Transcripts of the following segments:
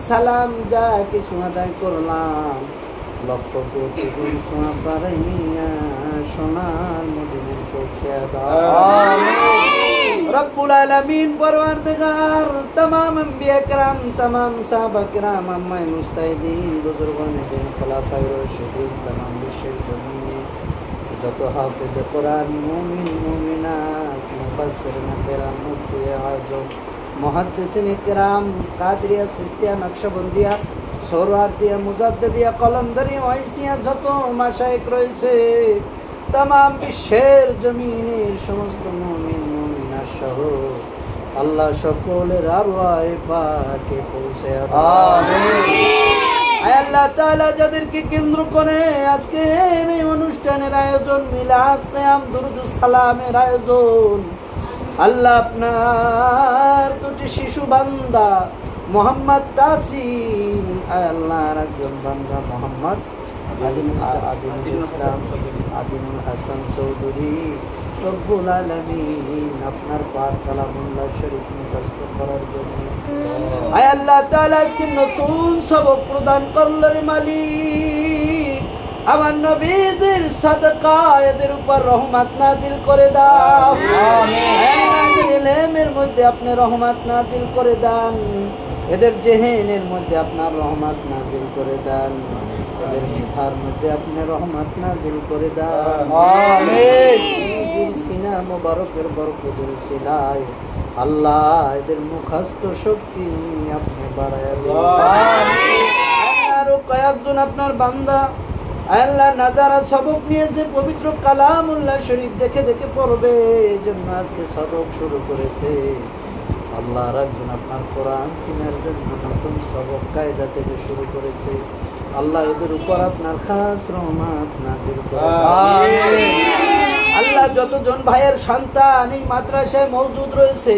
সালাম যা কিছু আদায় করলাম লক্ষ কোটি গুণ সোনা পারাইয়া সোনার মদিনায় পৌঁছে দাও রব্বুল আলামিন পরওয়ারদিগার तमाम अंबिया کرام तमाम साहबा کرام अम्माए मुस्ताहिदीन बुजुर्गाने दिन खलाफाए राशिदीन तमाम বিশ্বের জমিনে যত হাফেজ কোরআন মুমিন মুমিনাত মুফাসসিরিন کرام মুফতি আযম মুহাদ্দিসিন کرام কাদরিয়া সিস্তিয়া নকশবন্দিয়া সোহরাওয়ার্দিয়া মুজাদ্দিদিয়া কলন্দরিয়া ওয়াইসিয়া যত মাশায়েখ রয়েছে तमाम বিশ্বের জমিনের সমস্ত মুমিন মুমিনা সহ আল্লাহ সকলের আরওয়ায়ে পাকে পৌঁছে দাও আমিন আয় আল্লাহ তাআলা যাদেরকে কেন্দ্র করে আজকে এই অনুষ্ঠানের আয়োজন মিলাদ কিয়াম দুরুদ সালামের আয়োজন আল্লাহ আপনার দুটি শিশু বান্দা মোহাম্মদ তাসিম আয় আল্লাহর একজন বান্দা মোহাম্মদ আদিনুল ইসলাম আদিনুল হাসান চৌধুরী রব্বুল আলামিন আপনার পাক কালামুল্লাহ শরীফ মুখস্থ করার জন্য আয় আল্লাহ তাআলা আজকে নতুন সবক প্রদান করলেন মালিক আমার নবীজির সাদকা এদের উপর রহমত নাজিল করে দাও আমিন ইলমের মধ্যে আপনি রহমত নাজিল করে দেন এদের জেহেনের মধ্যে আপনার রহমত নাজিল করে দেন এদের মেধার মধ্যে আপনি রহমত নাজিল করে দেন আমিন জিল সিনা মুবারকের বরকতের সিলায় আল্লাহ এদের মুখস্থ শক্তি আপনি বাড়ায় দেন আমিন আরো কয়েকজন আপনার বান্দা আল্লাহ নাজারা সবক নিয়েছে পবিত্র কালামুল্লাহ শরীফ দেখে দেখে পড়বে এজন্য আজকে সবক শুরু করেছে আল্লাহ রাখুন আপনার কোরআন সিনার জন্য নতুন সবক কায়দা থেকে শুরু করেছে আল্লাহ এদের উপর আপনার খাস রহমত নাজিল করুন আমিন আল্লাহ যতজন ভাইয়ের সন্তান এই মাদ্রাসায় মওজুদ রয়েছে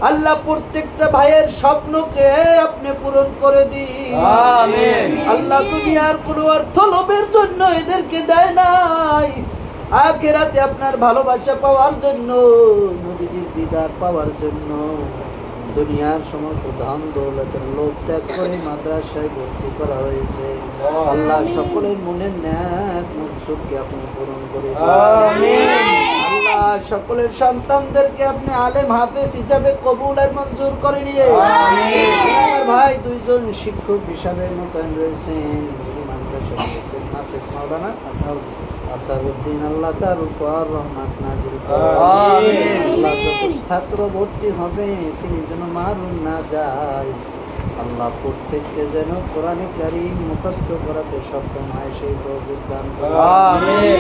আল্লাহ প্রত্যেকটা ভাইয়ের স্বপ্নকে আপনি পূরণ করে দিন আমিন আল্লাহ দুনিয়ার কোনো অর্থ লোভের জন্য এদেরকে দেয় নাই আখিরাতে আপনার ভালোবাসা পাওয়ার জন্য নবীজির দিদার পাওয়ার জন্য দুনিয়ার সমস্ত ধন দৌলতের লোভ ত্যাগ করে মাদ্রাসায় ভর্তি করা হয়েছে আল্লাহ সকলের মনের ন্যাক মনসুখকে আপনি পূরণ করে দিন আমিন আল্লাহ সকলের সন্তানদেরকে আপনি আলেম হাফেজ হিসাবে কবুল আর মঞ্জুর করে নিয়ে আমিন আমার ভাই দুইজন শিক্ষক হিসাবে মোতায়েন রয়েছেন মাদ্রাসা রয়েছেন হাফেজ মাওলানা আসাদুদ্দিন আল্লাহ তার উপর রহমত নাজিল করুন আমিন আল্লাহ যত ছাত্র ভর্তি হবে তিনি যেন মারুন না যায় আল্লাহ প্রত্যেককে যেন কোরআনে কারীম মুখস্থ করাতে সক্ষম হয় সেই তৌফিক দান করুন আমিন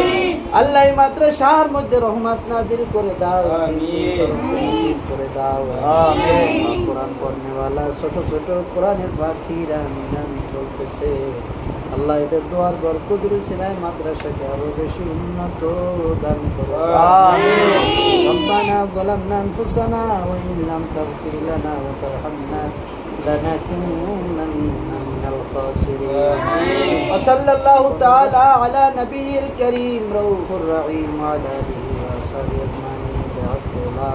আল্লাহ এই মাদ্রাসার মধ্যে রহমত নাজিল করে দাও আমিন নসিব করে দাও আমিন কোরআন পড়নেওয়ালা ছোট ছোট কোরআনের পাখিরা মিনামি চলতেছে আল্লাহ এদের দোয়ার বরকত রুসিলায় মাদ্রাসাকে আরো বেশি উন্নত দান করুন আমিন রব্বানা যালামনা আনফুসানা ওয়া ইন লাম তাগফির লানা ওয়া তারহামনা লানাকুনান্না মিনাল খাসিরিন ওয়া সাল্লাল্লাহু তাআলা আলা নবিয়িল কারীম রাউফুর রহিম ওয়া আলা আলিহি ওয়া সাহবিহি আজমাইন বিআফওয়া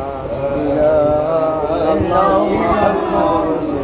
ইল্লাল্লাহু মুহাম্মাদুর